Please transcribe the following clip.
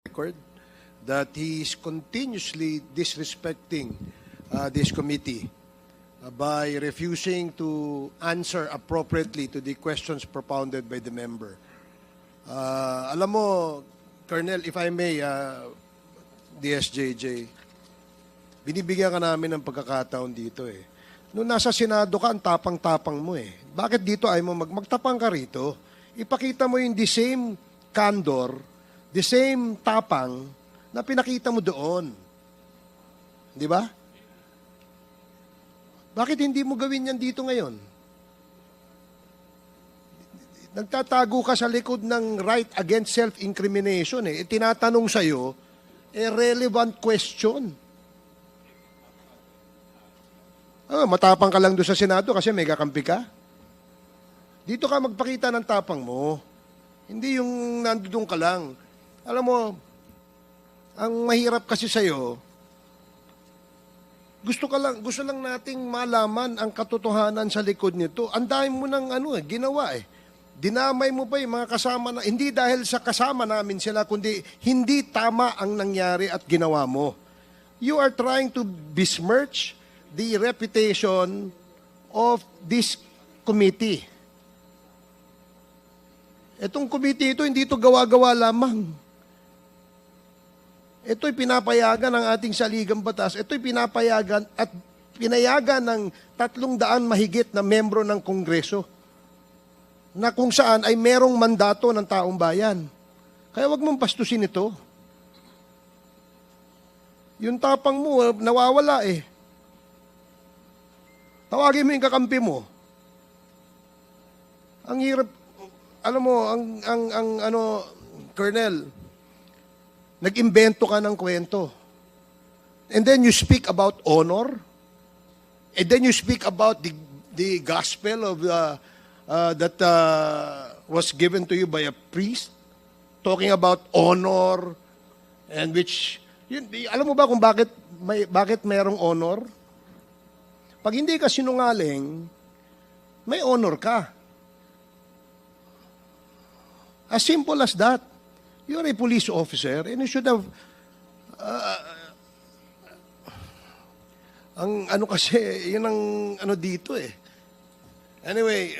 record that he is continuously disrespecting this committee by refusing to answer appropriately to the questions propounded by the member. Alam mo, Colonel, if I may, DSJJ, binibigyan ka namin ng pagkakataon dito eh. Noong nasa Senado ka, ang tapang-tapang mo eh. Bakit dito ay mo magtapang ka rito? Ipakita mo yung the same candor, the same tapang na pinakita mo doon. Di ba? Bakit hindi mo gawin yan dito ngayon? Nagtatago ka sa likod ng right against self-incrimination eh. Tinatanong sa'yo, relevant question. Matapang ka lang doon sa Senado kasi may kakampi ka. Dito ka magpakita ng tapang mo. Hindi yung nandoon ka lang. Alam mo, ang mahirap kasi sa'yo, gusto lang nating malaman ang katotohanan sa likod nito. Ang dami mo ng ginawa eh. Dinamay mo pa yung mga kasama na, hindi dahil sa kasama namin sila, kundi hindi tama ang nangyari at ginawa mo. You are trying to besmirch the reputation of this committee. Itong committee ito, hindi ito gawa-gawa lamang. Ito'y pinapayagan ng ating saligang batas. Ito'y pinapayagan at pinayagan ng 300 mahigit na membro ng Kongreso na kung saan ay merong mandato ng taong bayan. Kaya wag mong pastusin ito. Yung tapang mo, nawawala eh. Tawagin mo yung kakampi mo. Ang hirap, alam mo, Colonel, nag-imbento ka ng kwento. And then you speak about honor. And then you speak about the gospel of that was given to you by a priest, talking about honor, and which, alam mo ba kung bakit mayroong honor? Pag hindi ka sinungaling, may honor ka. As simple as that. You're a police officer and you should have ang kasi, yun ang dito eh. Anyway,